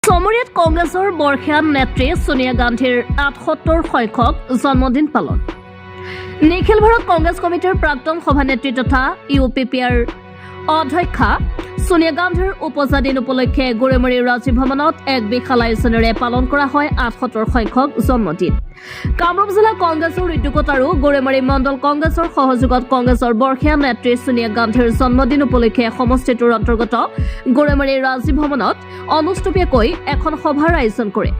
চমৰীয়াত কংগ্ৰেছৰ বৰ্ষীয়ান নেত্ৰী সোনিয়া গান্ধীৰ ৭৮ সংখ্যক জন্মদিন পালন। নিখিল ভাৰত কংগ্ৰেছ কমিটিৰ প্ৰাক্তন সভানেত্ৰী তথা UPPৰ অধ্যক্ষা সোনিয়া গান্ধীৰ উপজা দিন উপলক্ষে গৌৰীমাৰী ৰাজ্যিক ভৱনত এক বিশাল আয়োজনেৰে পালন কৰা হয় ৭৮ সংখ্যক জন্মদিন। কামৰূপ জিলা কংগ্ৰেছৰ উদ্যোগত আৰু গৌৰীমাৰী মণ্ডল কংগ্ৰেছৰ সহযোগত কংগ্ৰেছৰ বৰ্ষীয়ান নেত্ৰী সোনিয়া গান্ধীৰ জন্মদিন উপলক্ষে সমষ্টিটোৰ অন্তৰ্গত গৌৰীমাৰী ৰাজ্যিক ভৱনত অনুষ্টুপীয়াকৈ এখন সভাৰ আয়োজন কৰে।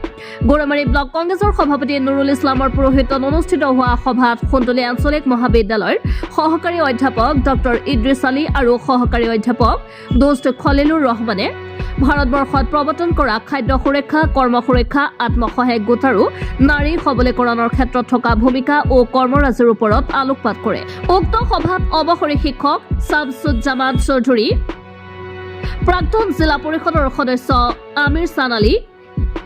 গৌৰীমাৰী ব্লক কংগ্ৰেছৰ সভাপতি নুৰুল ইছলামৰ পুৰোহিতত অনুষ্ঠিত হোৱা সভাত সুন্দলী আঞ্চলিক মহাবিদ্যালয়ৰ সহকাৰী অধ্যাপক ডক্টৰ ইদ্ৰিছ আলী আৰু সহকাৰী অধ্যাপক দোস্ত খলিলুৰ ৰহমানে ভাৰতবৰ্ষত প্ৰৱৰ্তন কৰা খাদ্য সুৰক্ষা, কৰ্ম সুৰক্ষা, আত্মসহায়ক গোট আৰু নাৰী সবলীকৰণৰ ক্ষেত্ৰত থকা ভূমিকা ও কৰ্মৰাজিৰ ওপৰত আলোকপাত কৰে। উক্ত সভাত অৱসৰী শিক্ষক শামছুজ্জামান চৌধুৰী, প্ৰাক্তন জিলা পৰিষদৰ সদস্য আমিৰ চান আলী,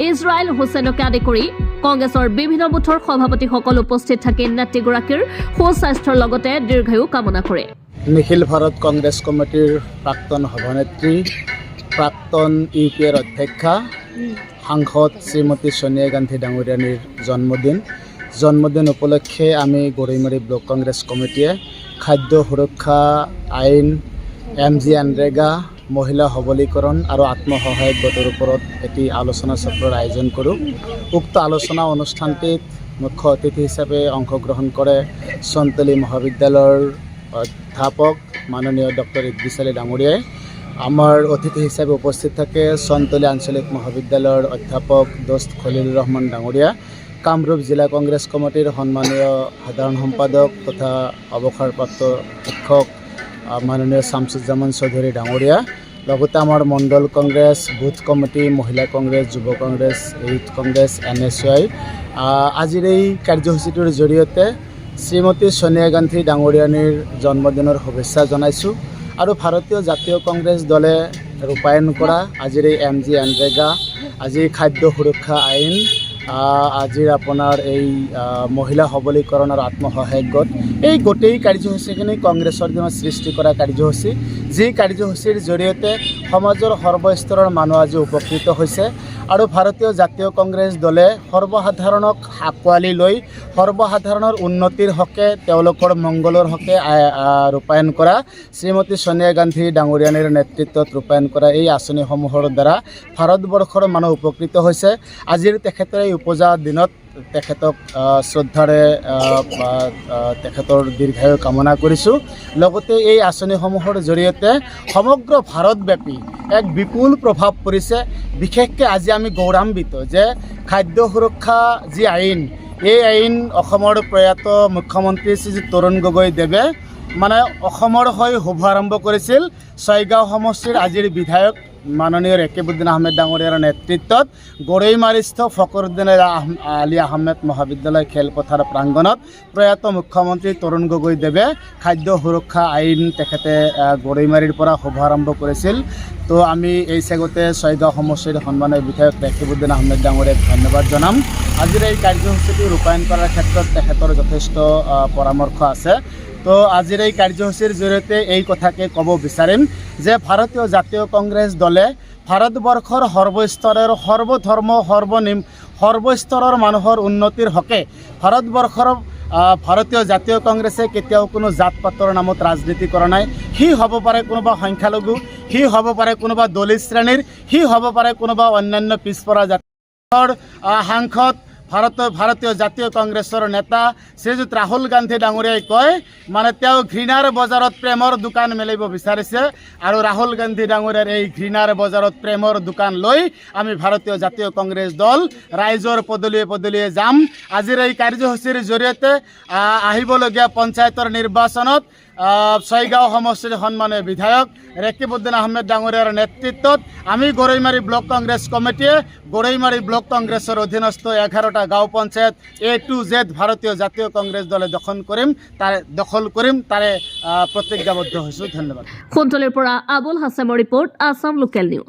ইজৰাইল হুছেইনকে আদি কৰি কংগ্ৰেছৰ বিভিন্ন বুথৰ সভাপতিসকল উপস্থিত থাকি নেত্ৰীগৰাকীৰ সুস্বাস্থ্যৰ লগতে দীৰ্ঘায়ু কামনা কৰে। নিখিল ভাৰত কংগ্ৰেছ কমিটিৰ প্ৰাক্তন সভানেত্ৰী, প্ৰাক্তন UPৰ অধ্যক্ষা, সাংসদ শ্ৰীমতী সোনিয়া গান্ধী ডাঙৰীয়ানীৰ জন্মদিন উপলক্ষে আমি গৌৰীমাৰী ব্লক কংগ্ৰেছ কমিটিয়ে খাদ্য সুৰক্ষা আইন, MG এনৰেগা, মহিলা সবলীকৰণ আৰু আত্মসহায়ক গোটৰ ওপৰত এটি আলোচনা চক্ৰৰ আয়োজন কৰোঁ। উক্ত আলোচনা অনুষ্ঠানটিত মুখ্য অতিথি হিচাপে অংশগ্ৰহণ কৰে চন্তলী মহাবিদ্যালয়ৰ অধ্যাপক মাননীয় ডক্টৰ ইদ্ৰিছ আলী ডাঙৰীয়াই। আমাৰ অতিথি হিচাপে উপস্থিত থাকে চন্তলী আঞ্চলিক মহাবিদ্যালয়ৰ অধ্যাপক দোস্ত খলিলুৰ ৰহমান ডাঙৰীয়া, কামৰূপ জিলা কংগ্ৰেছ কমিটিৰ সন্মানীয় সাধাৰণ সম্পাদক তথা অৱসৰপ্ৰাপ্ত শিক্ষক মাননীয় শামছুজ্জামান চৌধুৰী ডাঙৰীয়া, লগতে আমাৰ মণ্ডল কংগ্ৰেছ, বুথ কমিটি, মহিলা কংগ্ৰেছ, যুৱ কংগ্ৰেছ, ইউথ কংগ্ৰেছ, NSY। আজিৰ এই কাৰ্যসূচীটোৰ জৰিয়তে শ্ৰীমতী সোনিয়া গান্ধী ডাঙৰীয়ানীৰ জন্মদিনৰ শুভেচ্ছা জনাইছোঁ আৰু ভাৰতীয় জাতীয় কংগ্ৰেছ দলে ৰূপায়ণ কৰা আজিৰ এই MG এনৰেগা, আজিৰ খাদ্য সুৰক্ষা আইন, আজিৰ আপোনাৰ এই মহিলা সবলীকৰণ আৰু আত্মসহায়ক গোট, এই গোটেই কাৰ্যসূচীখিনি কংগ্ৰেছৰ দিনত সৃষ্টি কৰা কাৰ্যসূচী, যি কাৰ্যসূচীৰ জৰিয়তে সমাজৰ সৰ্বস্তৰৰ মানুহ আজি উপকৃত হৈছে আৰু ভাৰতীয় জাতীয় কংগ্ৰেছ দলে সৰ্বসাধাৰণক আঁকোৱালি লৈ সৰ্বসাধাৰণৰ উন্নতিৰ হকে, তেওঁলোকৰ মংগলৰ হকে ৰূপায়ণ কৰা শ্ৰীমতী সোনিয়া গান্ধী ডাঙৰীয়ানীৰ নেতৃত্বত ৰূপায়ণ কৰা এই আঁচনিসমূহৰ দ্বাৰা ভাৰতবৰ্ষৰ মানুহ উপকৃত হৈছে। আজিৰ তেখেতৰ এই উপজা দিনত তেখেতক শ্ৰদ্ধাৰে তেখেতৰ দীৰ্ঘায়ু কামনা কৰিছোঁ। লগতে এই আঁচনিসমূহৰ জৰিয়তে সমগ্ৰ ভাৰতব্যাপী এক বিপুল প্ৰভাৱ পৰিছে। বিশেষকৈ আজি আমি গৌৰৱান্বিত যে খাদ্য সুৰক্ষা যি আইন, এই আইন অসমৰ প্ৰয়াত মুখ্যমন্ত্ৰী শ্ৰীযুত তৰুণ গগৈদেৱে অসমৰ হৈ শুভাৰম্ভ কৰিছিল। ছয়গাঁও সমষ্টিৰ আজিৰ বিধায়ক মাননীয় ৰেকিবউদ্দিন আহমেদ ডাঙৰীয়াৰ নেতৃত্বত গৰৈমাৰীস্থ ফখৰুদ্দিন আলী আহমেদ মহাবিদ্যালয় খেলপথাৰ প্ৰাংগণত প্ৰয়াত মুখ্যমন্ত্ৰী তৰুণ গগৈদেৱে খাদ্য সুৰক্ষা আইন তেখেতে গৰৈমাৰীৰ পৰা শুভাৰম্ভ কৰিছিল। তো আমি এই চেগতে ছয়গাঁও সমষ্টিৰ সন্মানীয় বিধায়ক ৰেকিবউদ্দিন আহমেদ ডাঙৰীয়াক ধন্যবাদ জনাম। আজিৰ এই কাৰ্যসূচীটো ৰূপায়ণ কৰাৰ ক্ষেত্ৰত তেখেতৰ যথেষ্ট পৰামৰ্শ আছে। তো আজিৰ এই কাৰ্যসূচীৰ জৰিয়তে এই কথাকে ক'ব বিচাৰিম যে ভাৰতীয় জাতীয় কংগ্ৰেছ দলে ভাৰতবৰ্ষৰ সৰ্বস্তৰৰ, সৰ্বধৰ্ম, সৰ্বস্তৰৰ মানুহৰ উন্নতিৰ হকে ভাৰতীয় জাতীয় কংগ্ৰেছে কেতিয়াও কোনো জাত পাতৰ নামত ৰাজনীতি কৰা নাই। সি হ'ব পাৰে কোনোবা সংখ্যালঘু, সি হ'ব পাৰে কোনোবা দলিত শ্ৰেণীৰ, সি হ'ব পাৰে কোনোবা অন্যান্য পিছপৰা জাতিৰ সাংসদ। ভাৰতীয় জাতীয় কংগ্ৰেছৰ নেতা শ্ৰীযুত ৰাহুল গান্ধী ডাঙৰীয়াই কয় তেওঁ ঘৃণাৰ বজাৰত প্ৰেমৰ দোকান মেলিব বিচাৰিছে আৰু ৰাহুল গান্ধী ডাঙৰীয়াৰ এই ঘৃণাৰ বজাৰত প্ৰেমৰ দোকান লৈ আমি ভাৰতীয় জাতীয় কংগ্ৰেছ দল ৰাইজৰ পদূলিয়ে পদূলিয়ে যাম। আজিৰ এই কাৰ্যসূচীৰ জৰিয়তে আহিবলগীয়া পঞ্চায়তৰ নিৰ্বাচনত ছয়গাঁও সমষ্টিৰ সন্মানীয় বিধায়ক ৰেকিবউদ্দিন আহমেদ ডাঙৰীয়াৰ নেতৃত্বত আমি গৰৈমাৰী ব্লক কংগ্ৰেছ কমিটিয়ে গৰৈমাৰী ব্লক কংগ্ৰেছৰ অধীনস্থ 11টা গাঁও পঞ্চায়ত A to Z ভাৰতীয় জাতীয় কংগ্ৰেছ দলে দখল কৰিম তাৰে প্ৰতিজ্ঞাবদ্ধ হৈছোঁ। ধন্যবাদ। সুন্দলীৰ পৰা আবুল হাছেমৰ ৰিপৰ্ট, আছাম লোকেল নিউজ।